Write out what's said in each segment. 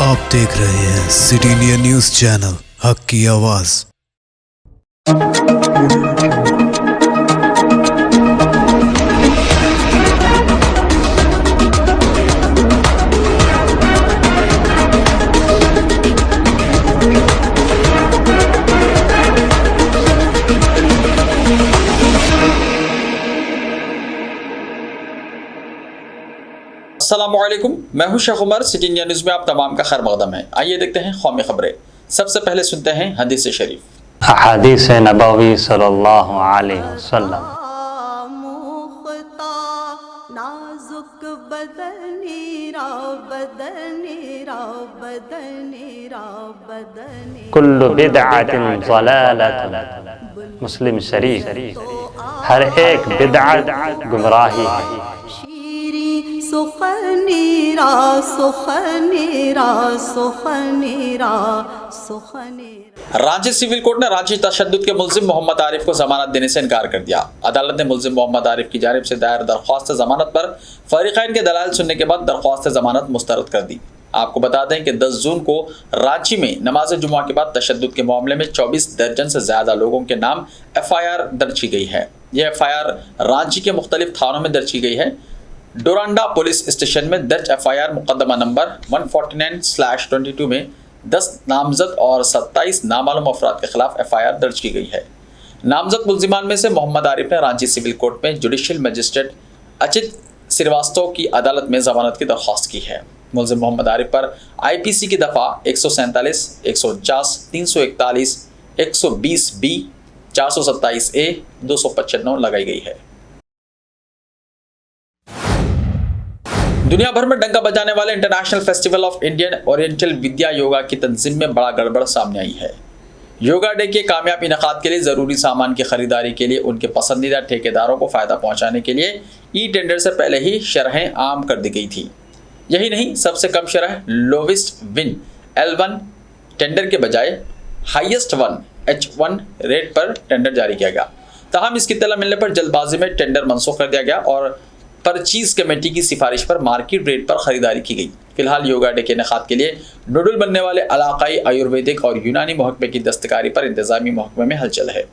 आप देख रहे हैं सिटी इंडिया न्यूज चैनल, हक की आवाज। अस्सलामुअलैकुम, मैं हूं Sheikh Umar. City India news में आप तमाम का खैर मकदम है। आइए देखते हैं कौमी खबरें। सबसे पहले सुनते हैं हदीस शरीफ। हदीस नबवी सल्लल्लाहु अलैहि वसल्लम। कुल्लु बिदअतिन ज़लालतुन। मुस्लिम शरीफ। हर एक बिदअत गुमराही है। रांची सिविल कोर्ट ने रांची तशद्दुद के मुल्जिम मोहम्मद आरिफ को जमानत देने से इनकार कर दिया। अदालत ने मुल्जिम मोहम्मद आरिफ की जानिब से दायर दरख्वास्त जमानत पर फरीक़ैन के दलाइल सुनने के बाद दरख्वास्त जमानत मुस्तरद कर दी। आपको बता दें कि 10 जून को रांची में नमाज जुमा के बाद तशद्दुद के मामले में 24 दर्जन से ज्यादा लोगों के नाम FIR दर्ज की गई है। यह FIR रांची के मुख्तलिफ थानों में दर्ज की गई है। डोरांडा पुलिस स्टेशन में दर्ज FIR मुकदमा नंबर 149/22 में 10 नामजद और 27 नामालूम अफराद के खिलाफ FIR दर्ज की गई है। नामजद मुल्जिमान में से मोहम्मद आरिफ ने रांची सिविल कोर्ट में जुडिशियल मजिस्ट्रेट अचित श्रीवास्तव की अदालत में जमानत की दरख्वास्त की है। मुल्जिम मोहम्मद आरिफ पर IPC की दफ़ा 147, 149, 341, 120B, 427A, 295 लगाई गई है। दुनिया भर में डंका बजाने वाले international festival of Indian oriental विद्या योगा की तंजीम में बड़ा गड़बड़ सामने आई है। योगा डे के कामयाब इनेकाद के लिए ज़रूरी सामान की खरीदारी के लिए उनके पसंदीदा ठेकेदारों को फ़ायदा पहुंचाने के लिए टेंडर से पहले ही शरहें आम कर दी गई थी। यही नहीं, सबसे कम शरह लोवेस्ट विन L1 टेंडर के बजाय हाईएस्ट वन H1 रेट पर टेंडर जारी किया गया। ताहम इसकी इत्तला मिलने पर जल्दबाजी में टेंडर मनसूख कर दिया गया और परचेज कमेटी की सिफारिश पर मार्केट रेट पर खरीदारी की गई। फिलहाल योगा डे के इनेकाद के लिए नोडल बनने वाले इलाकाई आयुर्वेदिक और यूनानी महकमे की दस्तकारी पर इंतजामी महकमे में हलचल है।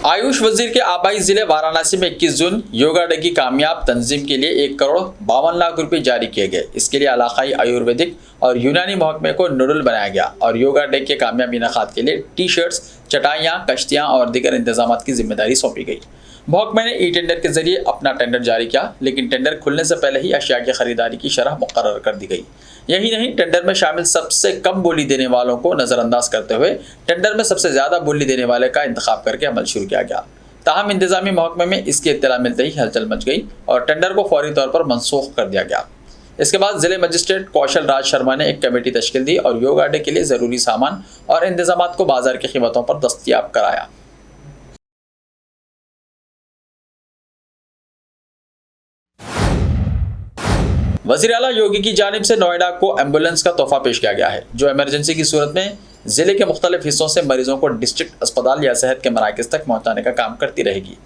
आयुष वजीर के आबाई जिले वाराणसी में 21 जून योगा डे की कामयाब तंजीम के लिए 1,52,00,000 रुपये जारी किए गए। इसके लिए इलाकाई आयुर्वेदिक और यूनानी महकमे को नोडल बनाया गया और योगा डे के कामयाब इनेकाद के लिए टी-शर्ट्स, चटाइयाँ, कश्तियाँ और दीगर इंतजाम की जिम्मेदारी सौंपी गई। महकमे ने टेंडर के जरिए अपना टेंडर जारी किया, लेकिन टेंडर खुलने से पहले ही अशिया की खरीदारी की शरह मुकर्रर कर दी गई। यही नहीं, टेंडर में शामिल सबसे कम बोली देने वालों को नज़रअंदाज करते हुए टेंडर में सबसे ज़्यादा बोली देने वाले का इंतखाब करके अमल शुरू किया गया। ताहम इंतजामी महकमे में इसकी इत्तला मिलते ही हलचल मच गई और टेंडर को फौरी तौर पर मनसूख कर दिया गया। इसके बाद जिले मजिस्ट्रेट कौशल राज शर्मा ने एक कमेटी तश्कील दी और योगा डे के लिए ज़रूरी सामान और इंतजाम को बाजार की कीमतों पर दस्तयाब कराया। वज़ीर आला योगी की जानिब से नोएडा को एम्बुलेंस का तोहफा पेश किया गया है, जो इमरजेंसी की सूरत में जिले के मुख्तलिफ हिस्सों से मरीजों को डिस्ट्रिक्ट अस्पताल या सेहत के मराकज़ तक पहुँचाने का काम करती रहेगी।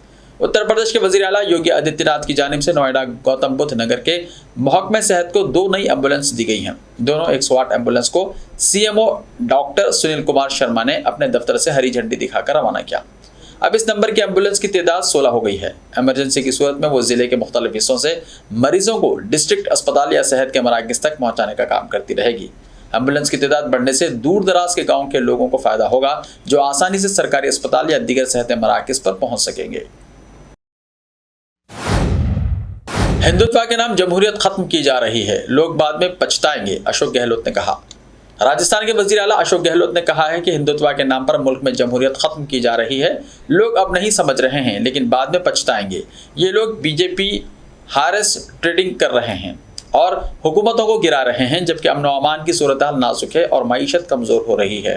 उत्तर प्रदेश के वज़ीर आला योगी आदित्यनाथ की जानिब से नोएडा गौतम बुद्ध नगर के महकमे सेहत को 2 नई एम्बुलेंस दी गई हैं। दोनों 108 एम्बुलेंस को CMO डॉक्टर सुनील कुमार शर्मा ने अपने दफ्तर से हरी झंडी दिखाकर रवाना किया। अब इस नंबर की एम्बुलेंस की तादाद 16 हो गई है। इमरजेंसी की सूरत में वो जिले के मुख्तलिफ हिस्सों से मरीजों को डिस्ट्रिक्ट अस्पताल या सेहत के मराकज़ तक पहुँचाने का काम करती रहेगी। एम्बुलेंस की तादाद बढ़ने से दूर दराज के गाँव के लोगों को फ़ायदा होगा, जो आसानी से सरकारी अस्पताल या दीगर सेहत मराकज़ पर पहुँच सकेंगे। हिंदुत्व के नाम जमहूरियत खत्म की जा रही है, लोग बाद में पछताएंगे, अशोक गहलोत ने कहा। राजस्थान के वज़ीर आला अशोक गहलोत ने कहा है कि हिंदुत्व के नाम पर मुल्क में जमहूरियत खत्म की जा रही है। लोग अब नहीं समझ रहे हैं, लेकिन बाद में पछताएंगे। ये लोग BJP हारेस ट्रेडिंग कर रहे हैं और हुकूमतों को गिरा रहे हैं, जबकि अमन व अमान की सूरत हाल नाजुक है और मईशत कमज़ोर हो रही है।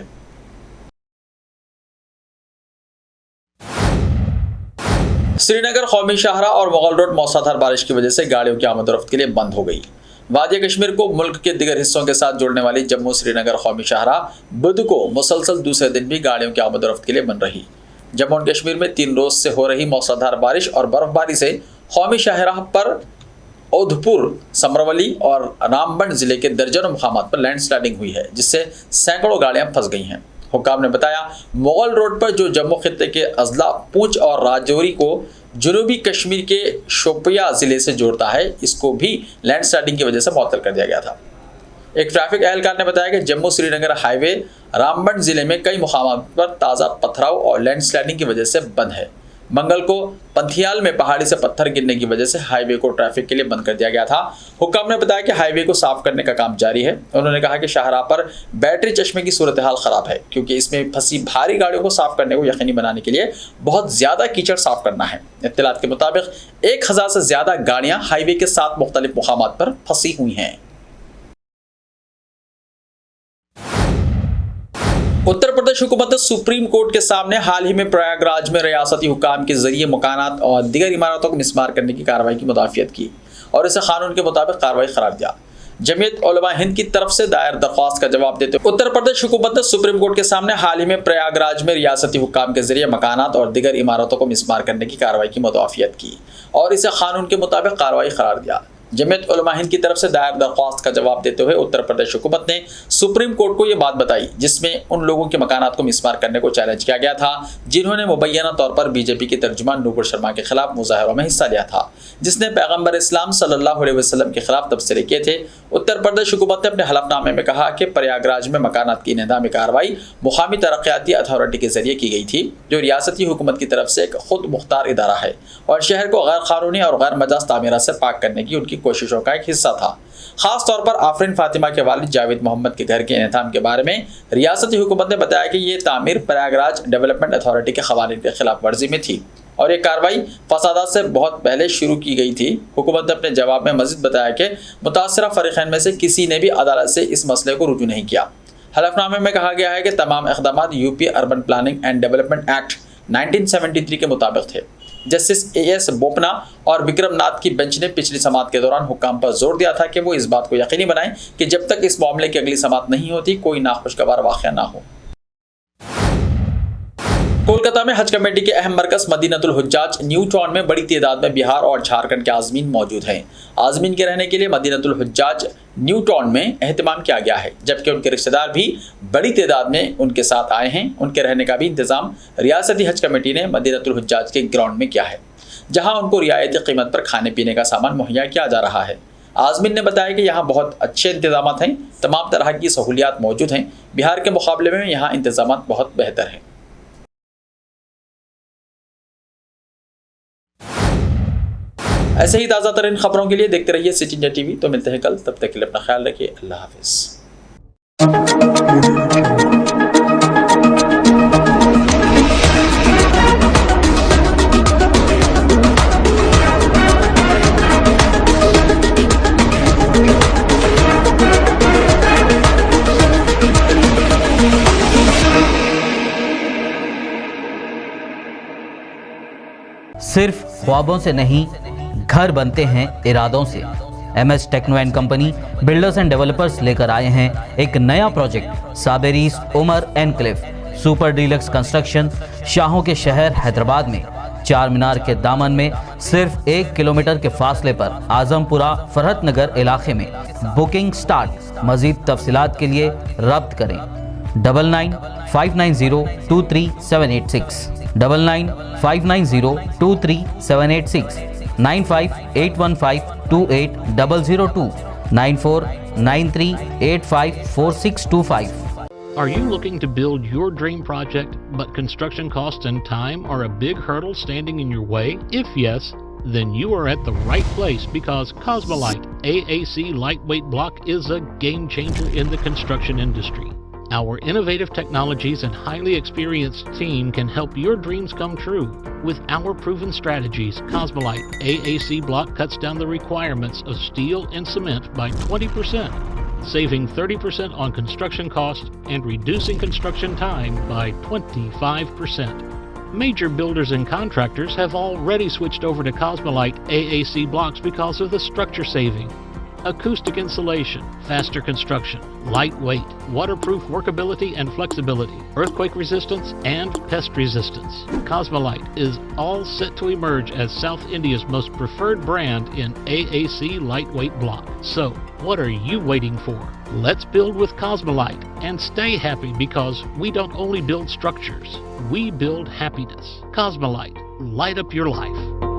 श्रीनगर कौमी शाहरा और मुगल रोड मौसलाधार बारिश की वजह से गाड़ियों की आमद-ओ-रफ्त के लिए बंद हो गई। वादी कश्मीर को मुल्क के दिगर हिस्सों के साथ जोड़ने वाली जम्मू श्रीनगर कौमी शाहरा बुध को मुसलसल दूसरे दिन भी गाड़ियों की आमद-ओ-रफ्त के लिए बंद रही। जम्मू और कश्मीर में 3 रोज से हो रही मौसलाधार बारिश और बर्फबारी से कौमी शाहराह पर औधपुर, समरवली और रामबन जिले के दर्जनों मुकामात पर लैंडस्लाइडिंग हुई है, जिससे सैकड़ों गाड़ियां फंस गई हैं। हुक्काम ने बताया, मुगल रोड पर जो जम्मू खित्ते के अजला, पूंछ और राजौरी को जनूबी कश्मीर के शोपिया जिले से जोड़ता है, इसको भी लैंडस्लाइडिंग की वजह से मुअत्तल कर दिया गया था। एक ट्रैफिक एहलकार ने बताया कि जम्मू श्रीनगर हाईवे रामबन जिले में कई मुकामात पर ताज़ा पथराव और लैंडस्लाइडिंग की वजह से बंद है। मंगल को पंथियाल में पहाड़ी से पत्थर गिरने की वजह से हाईवे को ट्रैफिक के लिए बंद कर दिया गया था। हुक्काम ने बताया कि हाईवे को साफ करने का काम जारी है। उन्होंने कहा कि शाहराह पर बैटरी चश्मे की सूरत हाल खराब है, क्योंकि इसमें फंसी भारी गाड़ियों को साफ करने को यकीनी बनाने के लिए बहुत ज्यादा कीचड़ साफ करना है। इत्तलात के मुताबिक 1000 से ज्यादा गाड़ियां हाईवे के 7 मुख्तलिफ मुकामात पर फंसी हुई हैं। उत्तर प्रदेश हुकूमत ने सुप्रीम कोर्ट के सामने हाल ही में प्रयागराज में रियासती हुकाम के जरिए मकानात और दीगर इमारतों को मिसमार करने की कार्रवाई की मुदाफियत की और इसे कानून के मुताबिक कार्रवाई करार दिया। जमीयत उलमा हिंद की तरफ से दायर दरख्वास्त का जवाब देते हुए उत्तर प्रदेश हुकूमत ने सुप्रीम कोर्ट के सामने हाल ही में प्रयागराज में रियासती हुकाम के जरिए मकानात और दीगर इमारतों को मिसमार करने की कार्रवाई की मुदाफियत की और इसे कानून के मुताबिक कार्रवाई करार दिया। जमीयत उलमा हिंद की तरफ से दायर दरख्वास्त का जवाब देते हुए उत्तर प्रदेश हुकूमत ने सुप्रीम कोर्ट को यह बात बताई, जिसमें उन लोगों के मकानात को मिसमार करने को चैलेंज किया गया था जिन्होंने मुबैना तौर पर बीजेपी के तर्जुमान नूपुर शर्मा के खिलाफ मुजाहरों में हिस्सा लिया था, जिसने पैगम्बर इस्लाम सल्लल्लाहु अलैहि वसल्लम के खिलाफ तबसरे किए थे। उत्तर प्रदेश हुकूमत ने अपने हलफनामे में कहा कि प्रयागराज में मकानात की इंहदामी कार्रवाई मुकामी तरक्याती अथॉरिटी के जरिए की गई थी, जो रियासती हुकूमत की तरफ से एक खुद मुख्तार इदारा है और शहर को गैर कानूनी और गैर मजाज तामीरात से पाक करने की उनकी कोशिशों का एक हिस्सा था। खास तौर पर आफरीन फातिमा के वालिद जावेद मोहम्मद के घर के इंहदाम के बारे में रियासती हुकूमत ने बताया कि ये तामीर प्रयागराज डेवलपमेंट अथॉरिटी के खवानीन के खिलाफ वर्जी में थी और ये कार्रवाई फसादात से बहुत पहले शुरू की गई थी। हुकूमत ने अपने जवाब में मजीद बताया कि मुतासरा फरीकैन में से किसी ने भी अदालत से इस मसले को रुजू नहीं किया। हलफनामे में कहा गया है कि तमाम इक़दाम UP urban planning and development act 1973 के मुताबिक थे। जस्टिस AS बोपना और विक्रम नाथ की बेंच ने पिछली समात के दौरान हुक्काम पर जोर दिया था कि वो इस बात को यकीनी बनाएं कि जब तक इस मामले की अगली समात नहीं होती कोई नाखुशगवार वाक़या ना हो। कोलकाता में हज कमेटी के अहम मरकज मदीनतुल हुज्जाज न्यू टाउन में बड़ी तादाद में बिहार और झारखंड के आज़मीन मौजूद हैं। आज़मीन के रहने के लिए मदीनतुल हुज्जाज न्यू टाउन में एहतमाम किया गया है, जबकि उनके रिश्तेदार भी बड़ी तादाद में उनके साथ आए हैं। उनके रहने का भी इंतजाम रियासती हज कमेटी ने मदीनतुल हुज्जाज के ग्राउंड में किया है, जहाँ उनको रियायती कीमत पर खाने पीने का सामान मुहैया किया जा रहा है। आज़मीन ने बताया कि यहाँ बहुत अच्छे इंतजाम हैं, तमाम तरह की सहूलियात मौजूद हैं। बिहार के मुकाबले में यहाँ इंतजाम बहुत बेहतर हैं। ऐसे ही ताज़ा तरीन खबरों के लिए देखते रहिए सिटी इंडिया टीवी। तो मिलते हैं कल, तब तक के लिए अपना ख्याल रखिए। अल्लाह हाफिज़। सिर्फ ख्वाबों से नहीं, घर बनते हैं इरादों से। MS techno and company builders and developers लेकर आए हैं एक नया प्रोजेक्ट साबेरीज Umar enclave super deluxe construction, शाहों के शहर हैदराबाद में। चार मीनार के दामन में सिर्फ 1 किलोमीटर के फासले पर आजमपुरा फरहत नगर इलाके में। Booking start. मजीद तफसीलात के लिए रब्त करें 9959023786 9959023786 9581528002 9493854625। Are you looking to build your dream project, but construction costs and time are a big hurdle standing in your way? If yes, then you are at the right place, because Cosmolite AAC lightweight block is a game changer in the construction industry. Our innovative technologies and highly experienced team can help your dreams come true. With our proven strategies, Cosmolite AAC block cuts down the requirements of steel and cement by 20%, saving 30% on construction costs and reducing construction time by 25%. Major builders and contractors have already switched over to Cosmolite AAC blocks because of the structure saving. acoustic insulation, faster construction, lightweight, waterproof workability and flexibility, earthquake resistance, and pest resistance. Cosmolite is all set to emerge as South India's most preferred brand in AAC lightweight block. So, what are you waiting for? Let's build with Cosmolite and stay happy, because we don't only build structures, we build happiness. Cosmolite, light up your life.